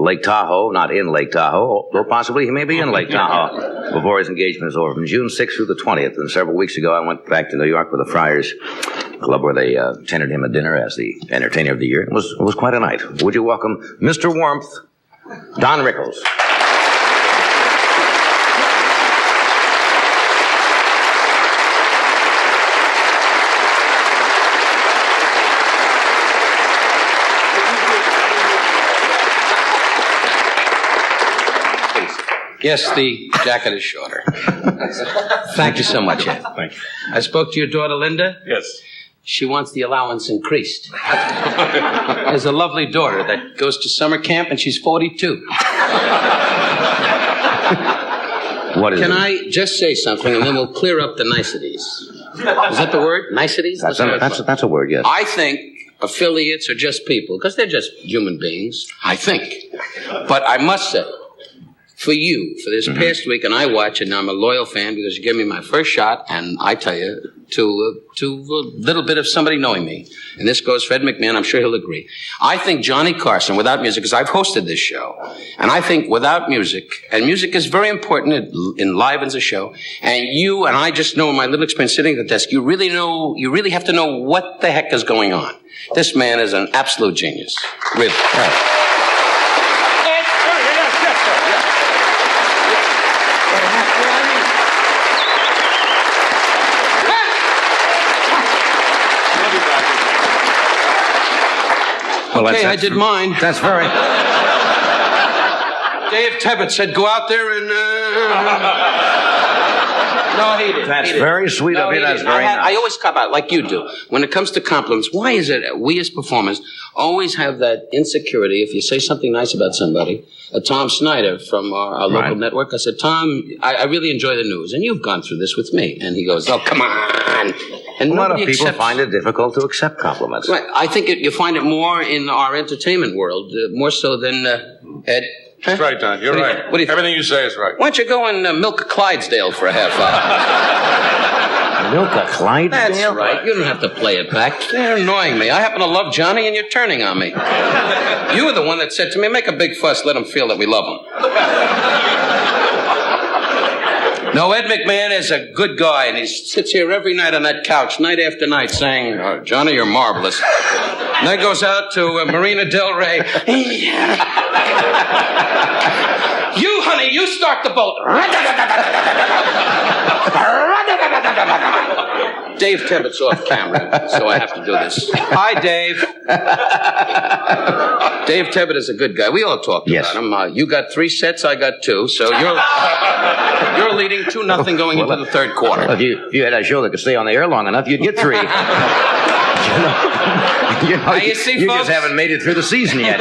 Lake Tahoe, not in Lake Tahoe, though possibly he may be in Lake Tahoe before his engagement is over, from June 6th through the 20th. And several weeks ago, I went back to New York with the Friars Club, where they tendered him a dinner as the entertainer of the year. It was quite a night. Would you welcome Mr. Warmth, Don Rickles. Yes, the jacket is shorter. Thank you so much, Ed. Thank you. I spoke to your daughter, Linda. Yes. She wants the allowance increased. There's a lovely daughter that goes to summer camp, and she's 42. What is Can it? I just say something, and then we'll clear up the niceties? Is that the word? Niceties? That's a word, yes. I think affiliates are just people, because they're just human beings, I think. But I must say, for you, for this past week, and I watch it, and I'm a loyal fan because you gave me my first shot, and I tell you, to a little bit of somebody knowing me, and this goes for Ed McMahon, I'm sure he'll agree. I think Johnny Carson, without music, because I've hosted this show, and I think without music, and music is very important, it enlivens a show, and you and I just know in my little experience sitting at the desk, you really have to know what the heck is going on. This man is an absolute genius. Really. Right. Well, okay, I did mine. That's very... Dave Tebbett said, go out there and... No, he didn't. That's very sweet of you. That's very nice. I always cop out, like you do. When it comes to compliments, why is it we as performers always have that insecurity if you say something nice about somebody? Tom Snyder from our local network, I said, Tom, I really enjoy the news, and you've gone through this with me. And he goes, oh, come on. And a lot of people find it difficult to accept compliments. Right. I think you find it more in our entertainment world, more so than Ed. Huh? That's right, Don. You're right. Everything you say is right. Why don't you go and milk a Clydesdale for a half hour? Milk a Clydesdale? That's right. You don't have to play it back. They're annoying me. I happen to love Johnny, and you're turning on me. You were the one that said to me, make a big fuss, let him feel that we love him. No, Ed McMahon is a good guy, and he sits here every night on that couch, night after night, saying, oh, Johnny, you're marvelous. And then goes out to Marina Del Rey. You, honey, you start the boat. Dave Tebbett's off camera, so I have to do this. Hi, Dave. Dave Tebbett is a good guy. We all talked about him. You got 3 sets, I got 2, so you're leading 2-0 going into the third quarter. Well, if you had a show that could stay on the air long enough, you'd get 3. You just haven't made it through the season yet.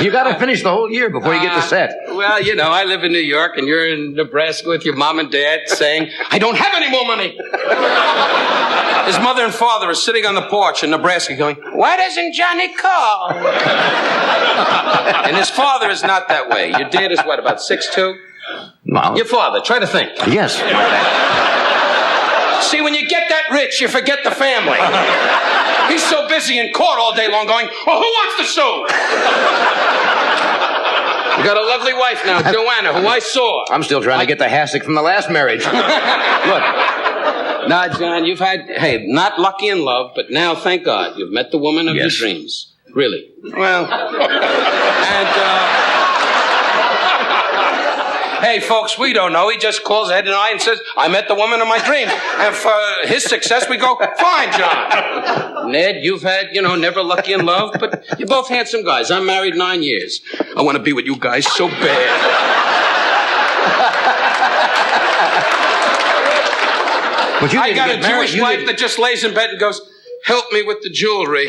You got to finish the whole year before you get the set. Well, I live in New York, and you're in Nebraska with your mom and dad saying, I don't have any more money. His mother and father are sitting on the porch in Nebraska going, why doesn't Johnny call? And his father is not that way. Your dad is what, about 6'2"? No. Your father, try to think. Yes. See, when you get that rich, you forget the family. He's so busy in court all day long going, oh, who wants to sue? You got a lovely wife now, Joanna, who I saw. I'm still trying to get the hassock from the last marriage. Look. Now, John, you've had, not lucky in love, but now, thank God, you've met the woman of your dreams. Really. Well, and, hey, folks, we don't know. He just calls Ed and I and says, I met the woman of my dreams. And for his success, we go, fine, John. Ned, you've had, never lucky in love, but you're both handsome guys. I'm married 9 years. I want to be with you guys so bad. I got a Jewish wife that just lays in bed and goes, help me with the jewelry.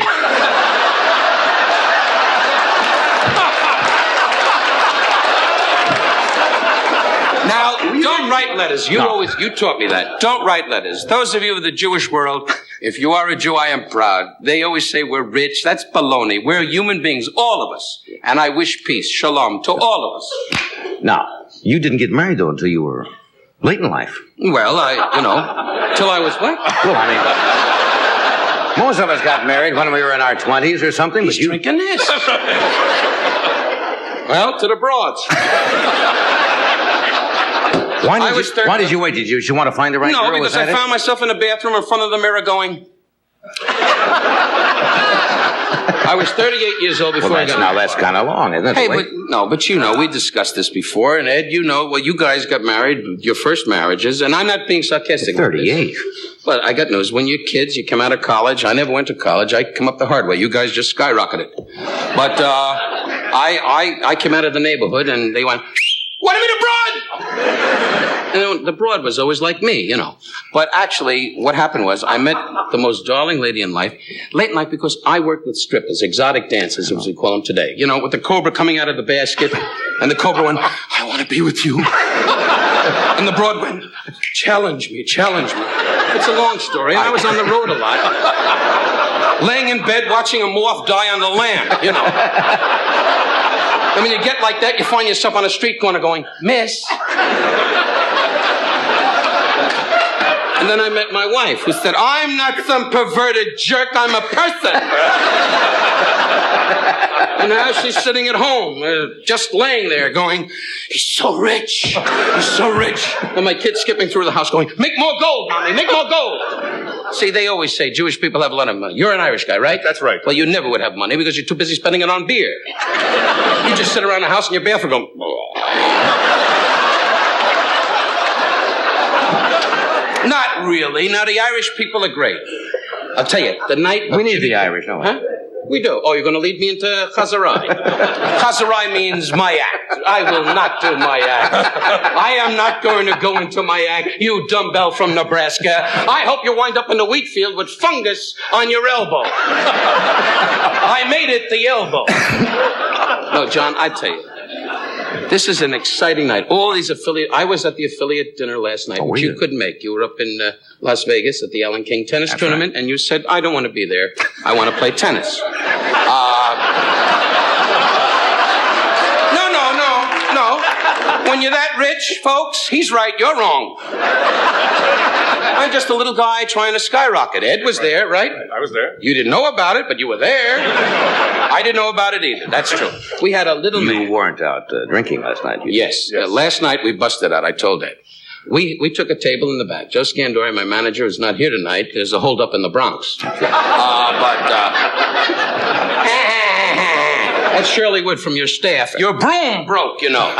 Now, don't write letters. You taught me that. Don't write letters. Those of you of the Jewish world, if you are a Jew, I am proud. They always say we're rich. That's baloney. We're human beings, all of us. And I wish peace, shalom, to all of us. Now, you didn't get married, though, until you were late in life. Well, till I was what? Well, I mean, most of us got married when we were in our 20s or something. He's drinking this. Well, to the broads. Why did you wait? Did you want to find the right girl? No, because I found myself in the bathroom in front of the mirror going... I was 38 years old before I got married. Now, that's kind of long, isn't it? Hey, but you know, we discussed this before, and Ed, you know, well, you guys got married, your first marriages, and I'm not being sarcastic. 38? But I got news. When you're kids, you come out of college. I never went to college. I come up the hard way. You guys just skyrocketed. But I came out of the neighborhood, and they went, "What do you mean a broad?" And the broad was always like me, you know. But actually, what happened was I met the most darling lady in life late night because I worked with strippers, exotic dancers, as we call them today. You know, with the cobra coming out of the basket, and the cobra went, "I want to be with you." And the broad went, challenge me. It's a long story, and I was on the road a lot. Laying in bed watching a moth die on the land, you know. And when you get like that, you find yourself on a street corner going, "Miss." And then I met my wife, who said, "I'm not some perverted jerk, I'm a person." And now she's sitting at home, just laying there going, "He's so rich. And my kid's skipping through the house going, "Make more gold, Mommy, make more gold." See, they always say Jewish people have a lot of money. You're an Irish guy, right? That's right. Well, you never would have money because you're too busy spending it on beer. You just sit around the house in your bathroom going, "Oh." Not really. Now, the Irish people are great. I'll tell you, the night... We need the Irish, don't we? Huh? We do. Oh, you're going to lead me into Chazarai. Chazarai means my act. I will not do my act. I am not going to go into my act, you dumbbell from Nebraska. I hope you wind up in the wheat field with fungus on your elbow. I made it the elbow. No, John, I tell you. This is an exciting night. All these affiliate... I was at the affiliate dinner last night, which you couldn't make. You were up in Las Vegas at the Alan King tennis tournament, and you said, "I don't want to be there. I want to play tennis." No. When you're that rich, folks, he's right, you're wrong. I'm just a little guy trying to skyrocket. Ed was there, right? I was there. You didn't know about it, but you were there. I didn't know about it either. That's true. We had a little man. You weren't out drinking last night. Yes. Last night we busted out. I told Ed. We took a table in the back. Joe Scandori, my manager, is not here tonight. There's a holdup in the Bronx. That's Shirley Wood from your staff. Your broom broke, you know.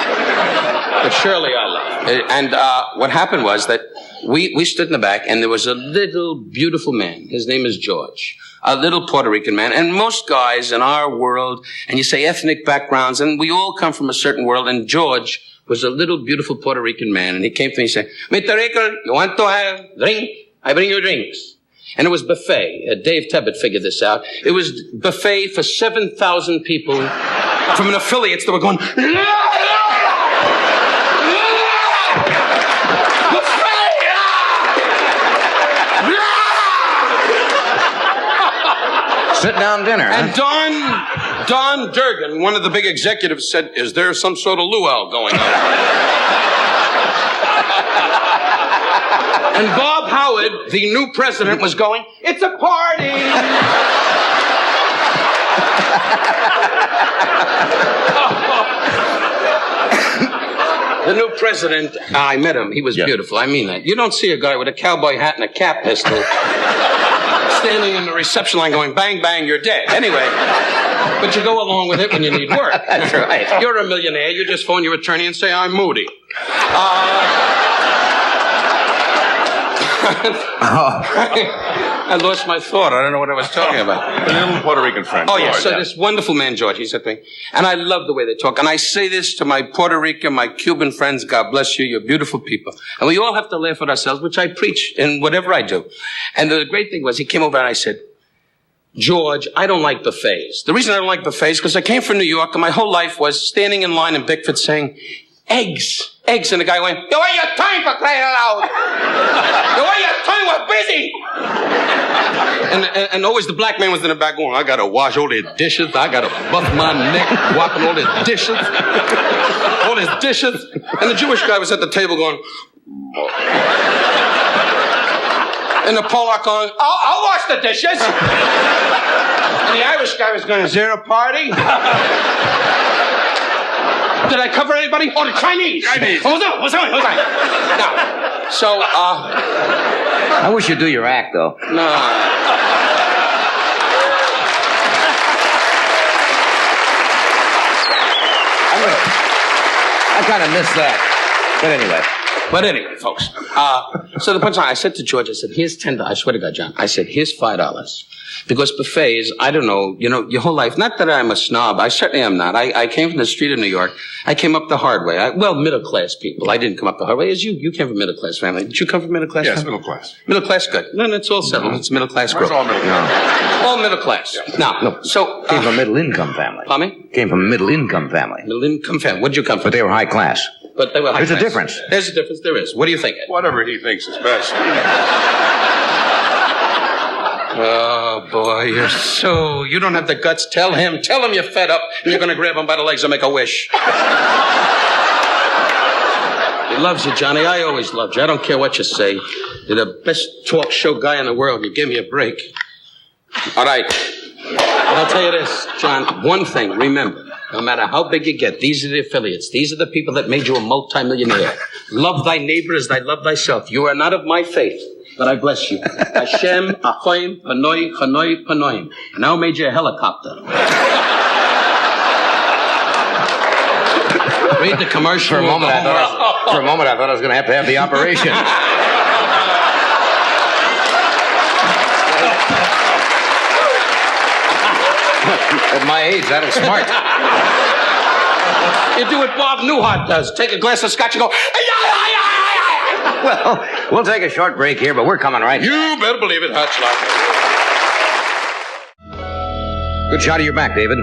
But Shirley I love. And what happened was that we stood in the back, and there was a little beautiful man. His name is George. A little Puerto Rican man. And most guys in our world, and you say ethnic backgrounds, and we all come from a certain world, and George was a little beautiful Puerto Rican man, and he came to me and said, "Mr. Rickles, you want to have drink? I bring you drinks." And it was buffet. Dave Tebbett figured this out. It was buffet for 7,000 people from an affiliates that were going, Sit-down dinner, And Don Durgan, one of the big executives, said, "Is there some sort of luau going on?" And Bob Howard, the new president, was going, "It's a party." The new president, I met him. He was beautiful. I mean that. You don't see a guy with a cowboy hat and a cap pistol standing in the reception line going, "Bang, bang, you're dead." Anyway, but you go along with it when you need work. That's right. You're a millionaire. You just phone your attorney and say, "I'm Moody." I lost my thought. I don't know what I was talking about. The little Puerto Rican friend. Oh, yeah. So this wonderful man, George, he said to me, and I love the way they talk. And I say this to my Puerto Rican, my Cuban friends, God bless you, you're beautiful people. And we all have to laugh at ourselves, which I preach in whatever I do. And the great thing was, he came over and I said, "George, I don't like buffets. The reason I don't like buffets is because I came from New York and my whole life was standing in line in Bickford saying, eggs. And the guy went, "You ain't your time for crying out loud. You ain't your time, we're busy." And always the black man was in the back going, "I got to wash all these dishes. I got to buff my neck, wiping all these dishes. All these dishes." And the Jewish guy was at the table going, and the Polak going, I'll wash the dishes. And the Irish guy was going, "Is there a party?" Did I cover anybody? Oh, the Chinese. Hold on. Now, so, I wish you'd do your act, though. no. I kind of missed that. But anyway, folks. So the punchline, I said to George, I said, here's $10. I swear to God, John. I said, here's $5. Because buffets, I don't know, your whole life, not that I'm a snob. I certainly am not. I came from the street of New York. I came up the hard way. Middle-class people. I didn't come up the hard way. As you came from a middle-class family. Did you come from middle-class family? Yes, middle class. Middle class, good. No, it's all settled. It's middle-class growth. It's all middle class. All middle class. Yeah. Now, No, so... came from a middle-income family. Pardon me? Came from a middle-income family. Middle-income family. Where'd you come from? But they were high class. But they were high There's a class. difference. There's a difference. There is. What do you think, Ed? Whatever he thinks is best. Oh, boy, you don't have the guts. Tell him you're fed up, and you're going to grab him by the legs and make a wish. He loves you, Johnny. I always loved you. I don't care what you say. You're the best talk show guy in the world. You give me a break. All right. I'll tell you this, John, one thing, remember, no matter how big you get, these are the affiliates. These are the people that made you a multimillionaire. Love thy neighbor as thy love thyself. You are not of my faith, but I bless you. Hashem, Ahoim, Panoi, Chanoi, Panoim. I now made you a helicopter. Read the commercial. For a moment, I thought I was going to have the operation. At my age, that is smart. You do what Bob Newhart does. Take a glass of scotch and go... Well, we'll take a short break here, but we're coming right back. You better believe it, Hutch. Good shot of your back, David.